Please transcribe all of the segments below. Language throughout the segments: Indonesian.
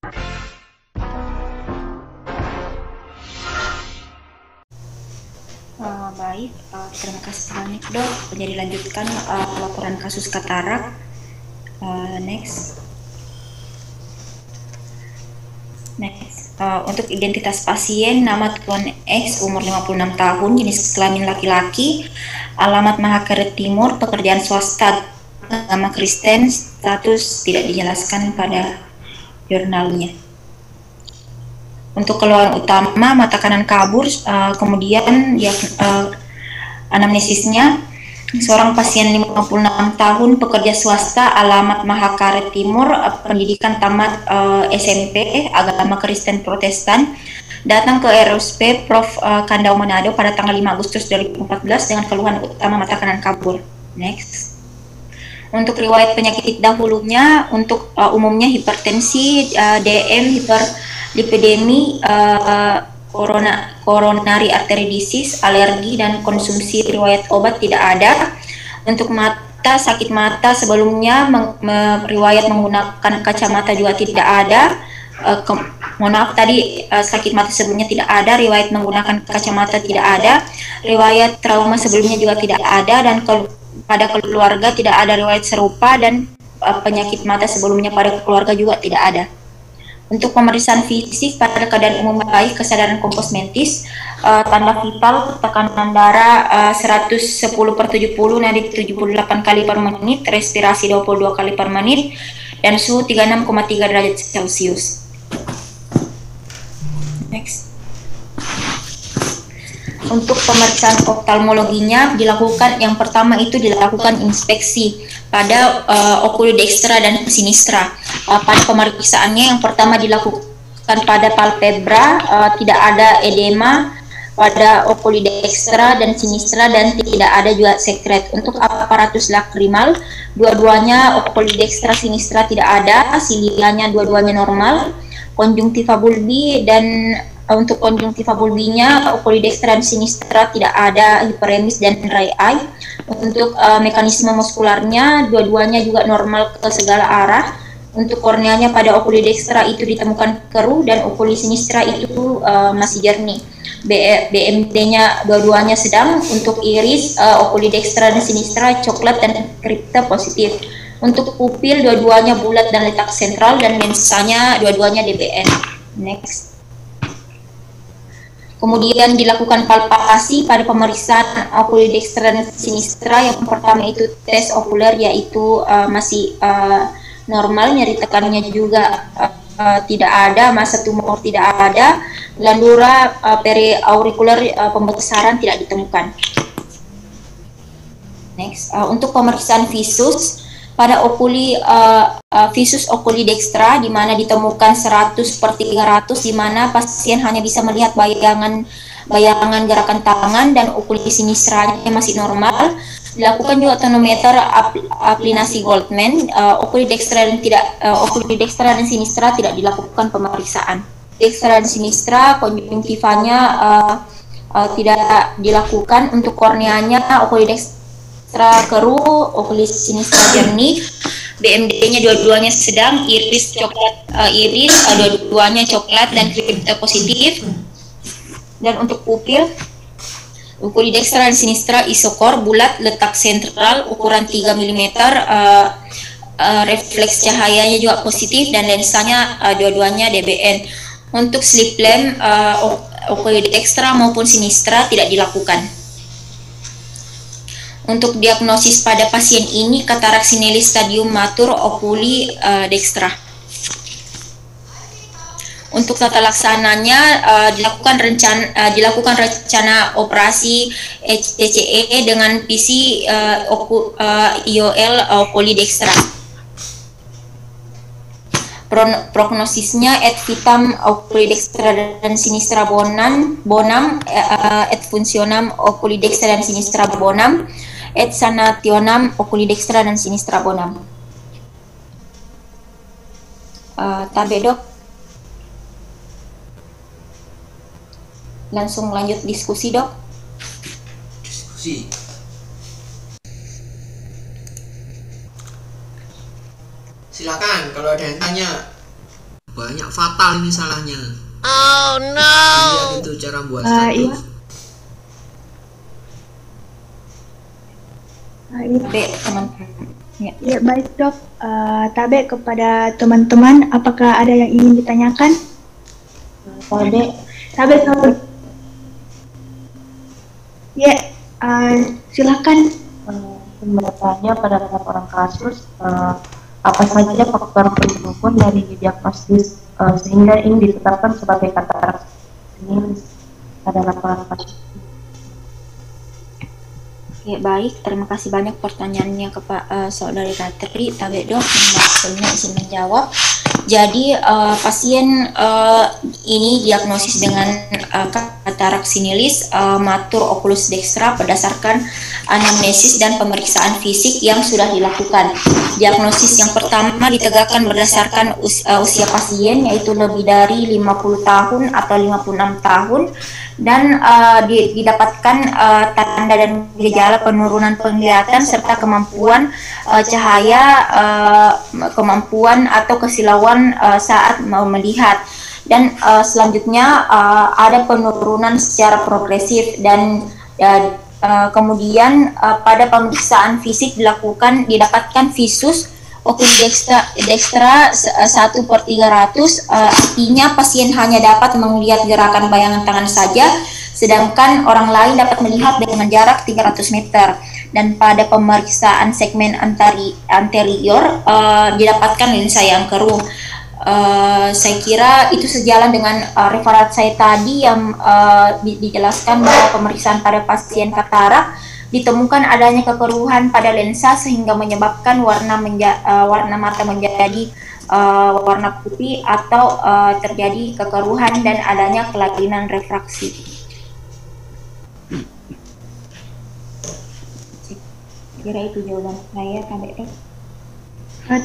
Baik, terima kasih banyak dok. Jadi lanjutkan laporan kasus katarak. Next. Untuk identitas pasien, nama Tuan X, umur 56 tahun, jenis kelamin laki-laki, alamat Mahakaret Timur, pekerjaan swasta, agama Kristen, status tidak dijelaskan pada jurnalnya. Untuk keluhan utama, mata kanan kabur, kemudian anamnesisnya, seorang pasien 56 tahun, pekerja swasta, alamat Mahakaret Timur, pendidikan tamat SMP, agama Kristen Protestan, datang ke RSUP Prof. Kandau Manado pada tanggal 5 Agustus 2014 dengan keluhan utama mata kanan kabur. Next. Untuk riwayat penyakit dahulunya, untuk umumnya hipertensi, DM, hiperlipidemi, coronary artery disease, alergi, dan konsumsi riwayat obat tidak ada. Untuk mata, sakit mata sebelumnya riwayat menggunakan kacamata juga tidak ada. Mohon maaf tadi sakit mata sebelumnya tidak ada, riwayat menggunakan kacamata tidak ada, riwayat trauma sebelumnya juga tidak ada, dan pada keluarga tidak ada riwayat serupa, dan penyakit mata sebelumnya pada keluarga juga tidak ada. Untuk pemeriksaan fisik, pada keadaan umum baik, kesadaran komposmentis, tanda vital, tekanan darah 110/70, nadi 78 kali per menit, respirasi 22 kali per menit, dan suhu 36,3 derajat Celcius. Next. Untuk pemeriksaan oftalmologinya dilakukan, yang pertama itu dilakukan inspeksi pada okulodextra dan sinistra. Pada pemeriksaannya yang pertama dilakukan pada palpebra, tidak ada edema pada okulodextra dan sinistra, dan tidak ada juga sekret. Untuk aparatus lakrimal, dua-duanya okulodextra sinistra tidak ada, silianya dua-duanya normal. Konjungtiva bulbi, dan untuk konjungtiva bulbinya okulodextra dan sinistra tidak ada hiperemis dan dry eye. Untuk mekanisme muskularnya dua-duanya juga normal ke segala arah. Untuk korneanya pada okulodextra itu ditemukan keruh, dan okuli sinistra itu masih jernih. BMD-nya dua-duanya sedang. Untuk iris, okulodextra dan sinistra coklat dan kripta positif. Untuk pupil dua-duanya bulat dan letak sentral, dan lensanya dua-duanya DBN. Next. Kemudian dilakukan palpasi pada pemeriksaan okulodextra dan sinistra. Yang pertama itu tes okuler, yaitu masih normal, nyeri tekannya juga tidak ada, massa tumor tidak ada, glandula periaurikuler pembesaran tidak ditemukan. Next. Untuk pemeriksaan visus, pada visus okulodextra di mana ditemukan 100/300, di mana pasien hanya bisa melihat bayangan gerakan tangan, dan okuli sinistranya masih normal. Dilakukan juga tonometer aplikasi Goldman. Okulodextra dan sinistra tidak dilakukan pemeriksaan. Dextra dan sinistra konjungtivanya tidak dilakukan. Untuk korneanya okulodextra keruh, okuli sinistra jernih, BMD-nya dua-duanya sedang, iris coklat, dua-duanya coklat dan kripta positif. Dan untuk pupil, okulodextra dan sinistra isokor, bulat, letak sentral, ukuran 3 mm, refleks cahayanya juga positif, dan lensanya dua-duanya DBN. Untuk slit lamp, okulodextra maupun sinistra tidak dilakukan. Untuk diagnosis pada pasien ini, katarak sinelis stadium matur okuli dextra. Untuk tata laksananya dilakukan rencana operasi HTCE dengan PC IOL okuli dextra. Prognosisnya et vitam okulodextra dan sinistra bonam, et funcionam okulodextra dan sinistra bonam, et sanationam okulodextra dan sinistra bonam. Tabe dok. Langsung lanjut diskusi dok. Diskusi. Silakan kalau ada yang tanya. banyak fatal ini salahnya. Oh no. Lihat itu cara buat status. Iya. Iya. Baik, teman-teman. Ya. Ya, baik dok. Tabe kepada teman-teman, apakah ada yang ingin ditanyakan? Tabe. Ya, silakan. Bertanya pada laporan kasus, apa saja faktor pendukung dari diagnosis sehingga ini ditetapkan sebagai katarak ini pada laporan kasus. Oke, baik. Terima kasih banyak pertanyaannya kepada saudari Ratri. Tabe dok, maksudnya izin menjawab. Jadi pasien ini diagnosis dengan katarak sinilis matur oculus dextra berdasarkan anamnesis dan pemeriksaan fisik yang sudah dilakukan. Diagnosis yang pertama ditegakkan berdasarkan usia pasien, yaitu lebih dari 50 tahun atau 56 tahun, dan didapatkan tanda dan gejala penurunan penglihatan serta kemampuan cahaya, kemampuan atau kesilauan saat melihat. Dan selanjutnya ada penurunan secara progresif dan kemudian pada pemeriksaan fisik didapatkan visus oculus dextra 1/300, artinya pasien hanya dapat melihat gerakan bayangan tangan saja, sedangkan orang lain dapat melihat dengan jarak 300 meter. Dan pada pemeriksaan segmen anterior didapatkan lensa yang keruh. Saya kira itu sejalan dengan referat saya tadi yang dijelaskan bahwa pemeriksaan pada pasien katarak ditemukan adanya kekeruhan pada lensa sehingga menyebabkan warna mata menjadi warna putih atau terjadi kekeruhan dan adanya kelainan refraksi. Kira itu jawaban saya, Kak.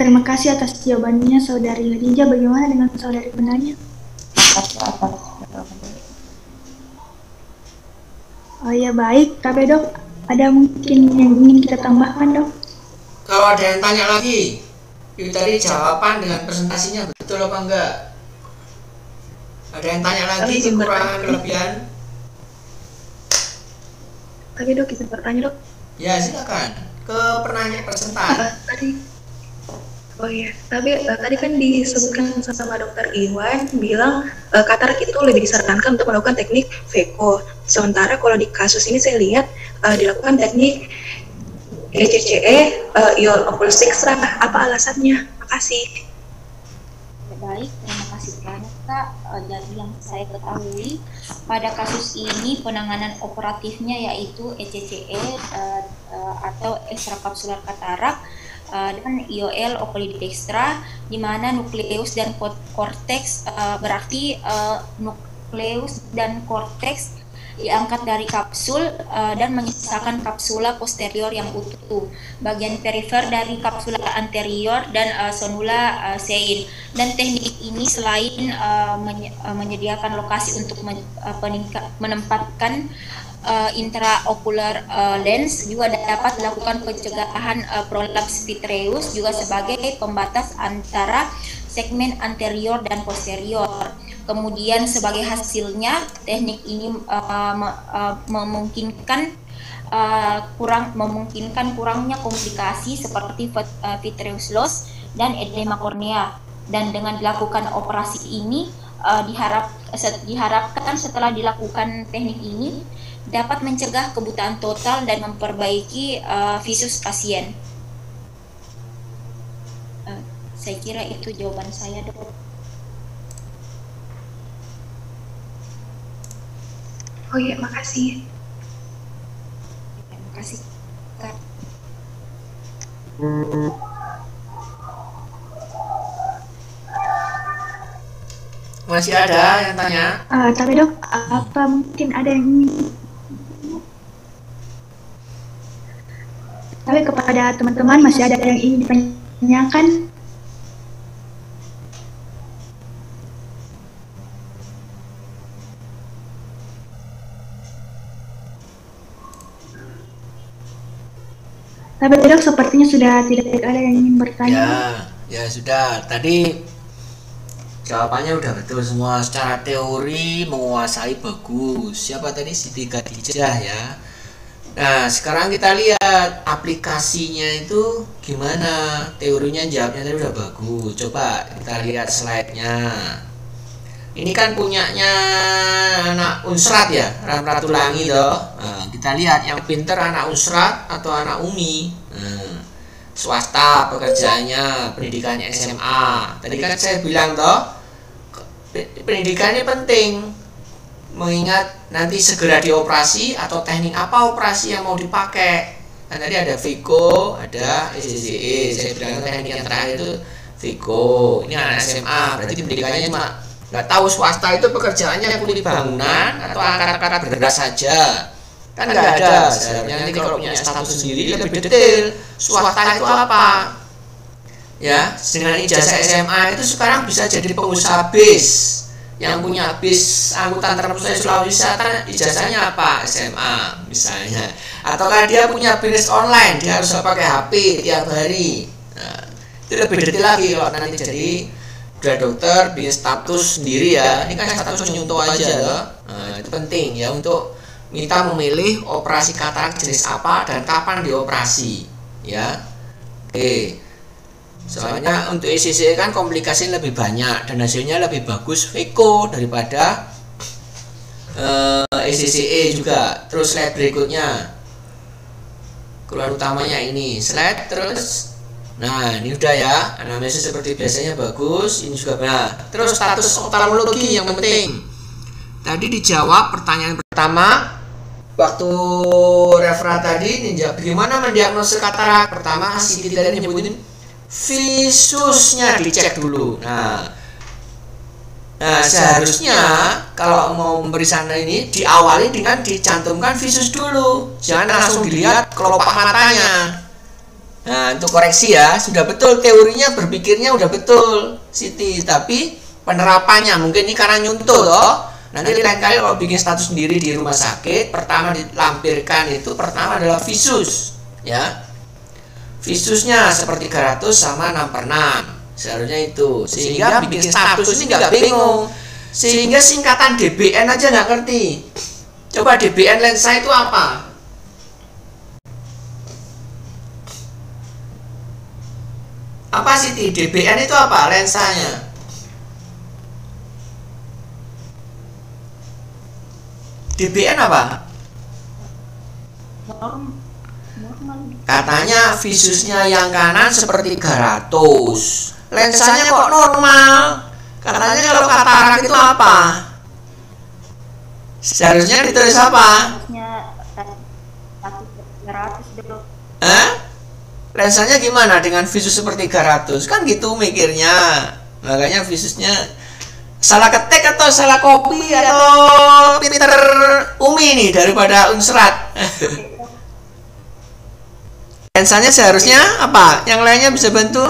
Terima kasih atas jawabannya saudari Rija. Bagaimana dengan saudari penanya? Oh ya, baik, Tabe dok. Ada mungkin yang ingin kita tambahkan dok? Kalau ada yang tanya lagi, itu tadi jawaban dengan presentasinya betul apa enggak? Ada yang tanya lagi kekurangan kelebihan? Tapi dok, izin bertanya dok. Ya silakan ke penanya presentasi. Oh iya, tadi kan disebutkan sama dokter Iwan bilang katarak itu lebih disarankan untuk melakukan teknik VECO. Sementara kalau di kasus ini saya lihat dilakukan teknik ECCE, IOL oculus dextra. Apa alasannya? Makasih. Baik, terima kasih banyak Kak. Dari yang saya ketahui pada kasus ini penanganan operatifnya yaitu ECCE atau ekstrakapsular katarak dan IOL oculus dextra, di mana nukleus dan korteks berarti nukleus dan korteks diangkat dari kapsul dan menyisakan kapsula posterior yang utuh, bagian perifer dari kapsula anterior dan sonula sein. Dan teknik ini selain menyediakan lokasi untuk menempatkan intraocular lens, juga dapat dilakukan pencegahan prolaps vitreus juga sebagai pembatas antara segmen anterior dan posterior. Kemudian sebagai hasilnya teknik ini memungkinkan kurangnya komplikasi seperti vitreous loss dan edema kornea. Dan dengan dilakukan operasi ini diharapkan setelah dilakukan teknik ini dapat mencegah kebutaan total dan memperbaiki visus pasien. Saya kira itu jawaban saya, dok. Oh iya, makasih. Terima kasih, Kak. Masih ada yang tanya? Tapi dok, apa mungkin ada yang ingin? Tapi kepada teman-teman masih ada yang ingin ditanyakan? Tapi dok, sepertinya sudah tidak ada yang ingin bertanya. Ya sudah. Tadi Jawabannya udah betul semua. Secara teori menguasai bagus. Siapa tadi? Siti Khadijah ya. Nah, sekarang kita lihat aplikasinya itu gimana. Teorinya jawabnya tadi udah bagus. Coba kita lihat slide-nya. Ini kan punyanya anak Unsrat ya, Ramratulangi toh. Nah, kita lihat yang pinter anak Unsrat atau anak Umi. Swasta pekerjaannya, pendidikannya SMA. Tadi kan saya bilang toh, pendidikannya penting, mengingat nanti segera dioperasi atau teknik apa operasi yang mau dipakai. Kan tadi ada Viko, ada SCCE. Saya bilang teknik yang terakhir itu Viko. Ini anak SMA, berarti pendidikannya cuma nggak tahu swasta itu pekerjaannya kulit bangunan atau angkat-angkat beras saja. Kan nggak ada. Sebenarnya nanti kalau punya status sendiri lebih detail. Swasta itu apa? Ya, dengan ijazah SMA itu sekarang bisa jadi pengusaha bis. Yang punya bis angkutan terpusat Sulawesi Selatan, ijazahnya apa? SMA misalnya. Ataukah dia punya bisnis online, dia harus pakai HP tiap hari. Nah, itu lebih detail lagi kalau nanti jadi udah dokter, bisnis status sendiri ya. Ini kan status nyuntuh aja loh. Nah, itu penting ya untuk minta memilih operasi katarak jenis apa dan kapan dioperasi ya. Oke. Soalnya untuk ECC kan komplikasi lebih banyak dan hasilnya lebih bagus Veko daripada ECCE juga. Terus slide berikutnya, keluar utamanya ini slide terus. Nah ini udah ya, anamnesis seperti biasanya bagus. Ini juga benar. Terus status oftalmologi yang penting. Tadi dijawab pertanyaan pertama waktu referat tadi, bagaimana mendiagnosis katarak. Pertama Siti tadi nyebutin visusnya dicek dulu. Nah seharusnya kalau mau memberi sana ini diawali dengan dicantumkan visus dulu, jangan langsung dilihat kelopak matanya. Nah untuk koreksi ya, sudah betul teorinya, berpikirnya udah betul Siti, tapi penerapannya mungkin ini karena nyuntuh toh. Nanti lain kali kalau bikin status sendiri di rumah sakit, pertama dilampirkan itu pertama adalah visus ya. Visusnya seperti 300 sama 6/6 seharusnya itu, sehingga bikin status ini nggak bingung, sehingga singkatan DBN aja nggak ngerti. Coba DBN lensa itu apa? Apa sih DBN itu apa lensanya? DBN apa? Katanya visusnya yang kanan seperti 300, lensanya kok normal. Katanya kalau katarak itu apa? Seharusnya ditulis apa? Lensanya gimana dengan visus seperti 300? Kan gitu mikirnya. Makanya visusnya salah ketik atau salah copy atau pinter Umi nih daripada Unsrat. Lensanya seharusnya apa? Yang lainnya bisa bantu?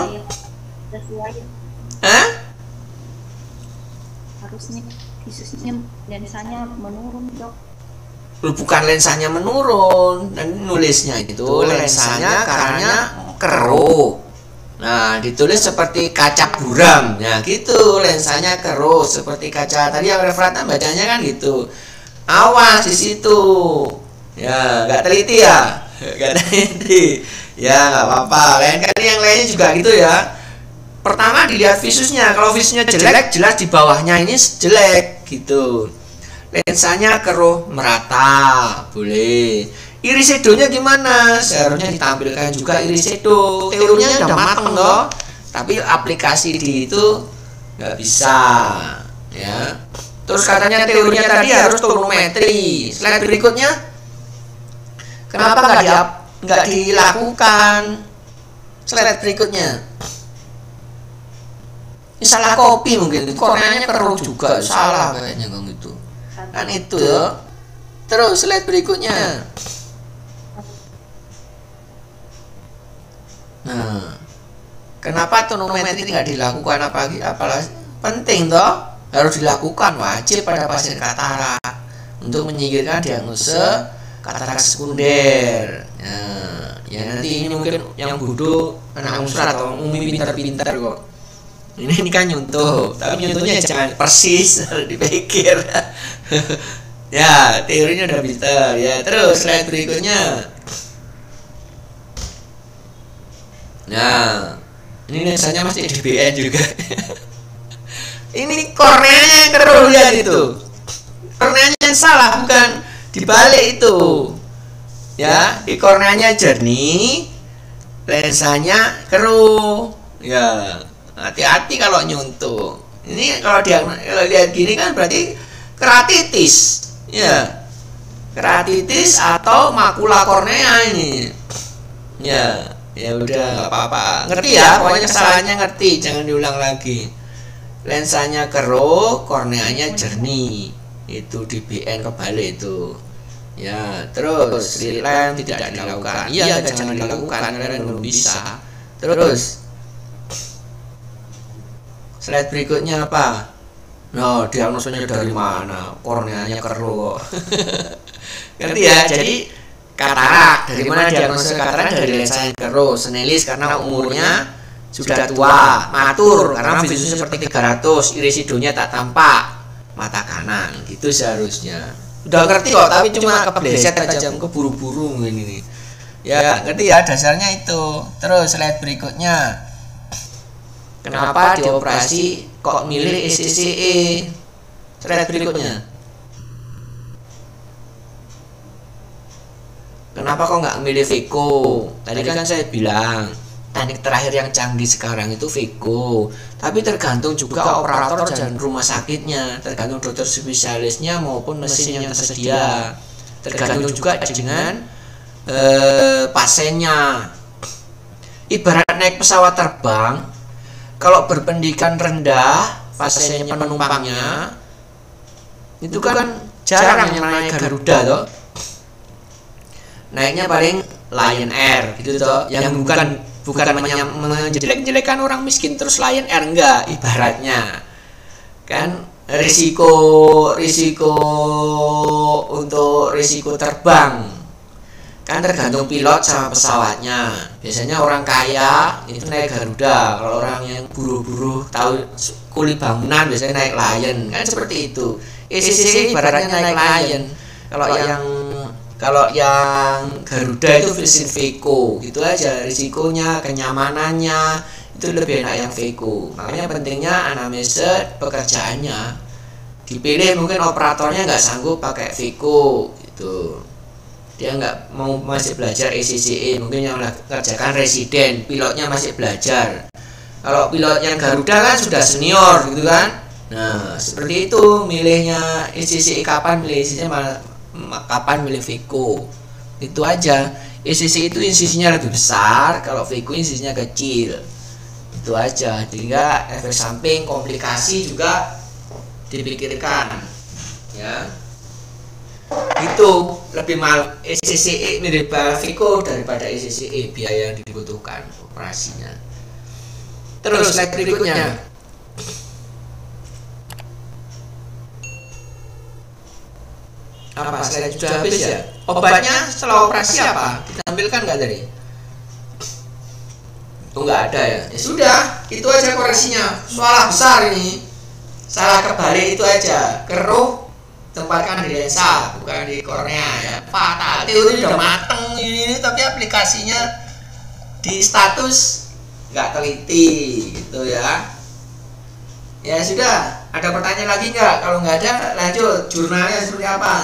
Harusnya visusnya lensanya menurun dok. Bukan lensanya menurun, dan nulisnya itu lensanya karena keruh. Nah ditulis seperti kaca buram, ya gitu, lensanya keruh seperti kaca. Tadi yang referatnya bacanya kan gitu. Awas di situ, ya nggak teliti ya, nggak teliti, ya nggak apa-apa. Lain kali yang lainnya juga gitu ya. Pertama dilihat visusnya, kalau visusnya jelek jelas di bawahnya ini jelek gitu. Lensanya keruh merata, boleh. Irisedonya gimana? Seharusnya ditampilkan juga irisedo. Teorinya udah mateng loh, tapi aplikasi di itu nggak bisa, ya. Terus katanya teorinya tadi harus tonometri. Slide berikutnya, kenapa nggak dilakukan? Slide berikutnya, ini salah copy mungkin. Korneanya keruh juga, salah kayaknya kalau gitu. Kan itu ya. Terus slide berikutnya. Nah, kenapa tonometri nggak dilakukan? Apalah penting toh, harus dilakukan, wajib pada pasien katarak untuk menyingkirkan diagnosis katarak sekunder. Nah, ya nanti ini mungkin yang bodoh anak Unsrat atau Umi pintar-pintar kok. Ini kan nyuntuh, tapi nyuntuhnya jangan persis dipikir. Ya, teorinya udah bisa. Ya, terus slide berikutnya. Nah, ini lensanya masih DBN juga. Ini korneanya yang keruh, lihat itu. Korneanya yang salah, bukan dibalik itu. Ya, di korneanya jernih, lensanya keruh. Ya, hati-hati kalau nyuntuh. Ini kalau lihat gini kan berarti keratitis. Ya, keratitis atau makula kornea ini. Ya, ya udah nggak apa-apa. Ngerti ya, pokoknya kesalahannya ngerti, jangan diulang lagi. Lensanya keruh, korneanya jernih. Itu DBN kebalik itu. Ya, terus relem tidak dilakukan. Iya, jangan dilakukan karena belum bisa. Terus slide berikutnya apa? No, diagnosanya dari mana? Korneanya keruh. Ngerti ya? Jadi katarak, dari mana diagnosa katarak? Dari lensa yang keruh. Senelis karena umurnya sudah tua. Matur karena visusnya seperti 300, irisidonya tak tampak. Mata kanan, gitu seharusnya. Udah ngerti kok, tapi cuma kepleset aja, keburu-buru ini. Ya, ngerti ya, dasarnya itu. Terus slide berikutnya. Kenapa dioperasi kok milih ECCE? Slide berikutnya. Kenapa kok nggak milih Vico? Tadi kan saya bilang teknik terakhir yang canggih sekarang itu Vico. Tapi tergantung juga operator dan rumah sakitnya, tergantung dokter spesialisnya maupun mesin yang tersedia. Tergantung juga dengan pasiennya. Ibarat naik pesawat terbang. Kalau berpendidikan rendah, pasiennya penumpangnya itu kan jarang yang naik Garuda toh. Naiknya paling Lion Air gitu toh, yang bukan menjelek-jelekan orang miskin terus Lion Air, enggak, ibaratnya kan risiko untuk risiko terbang kan tergantung pilot sama pesawatnya. Biasanya orang kaya itu naik Garuda, kalau orang yang buruh-buruh tahu kuli bangunan biasanya naik Lion, kan seperti itu. ECCE ibaratnya naik Lion. Kalau yang Garuda itu versi Vico, gitu aja. Risikonya, kenyamanannya itu lebih enak yang Vico. Makanya pentingnya anamnesa pekerjaannya dipilih. Mungkin operatornya nggak sanggup pakai Vico gitu, dia nggak mau, masih belajar ECCE, mungkin yang kerjakan residen, pilotnya masih belajar. Kalau pilot yang Garuda kan sudah senior gitu kan. Nah, seperti itu milihnya ECCE, kapan milih ECCE, kapan milih Vico. Itu aja. ECCE itu insisinya lebih besar, kalau Vico insisinya kecil. Itu aja. Sehingga efek samping, komplikasi juga dipikirkan. Ya. Itu lebih mahal ECCE mirip Vico daripada ECCE, biaya yang dibutuhkan operasinya. Terus slide berikutnya. Apa slide sudah habis ya? Obatnya setelah operasi apa? Ditampilkan nggak tadi? Oh, nggak ada ya? Ya sudah, itu aja koreksinya. Salah besar ini. Salah kebalik itu aja. Keruh tempatkan di lensa, bukan di kornea ya. Fatal. Teori udah mateng ini, tapi aplikasinya di status nggak teliti gitu ya. Ya sudah, ada pertanyaan lagi nggak? Kalau nggak ada, lanjut. Jurnalnya seperti apa?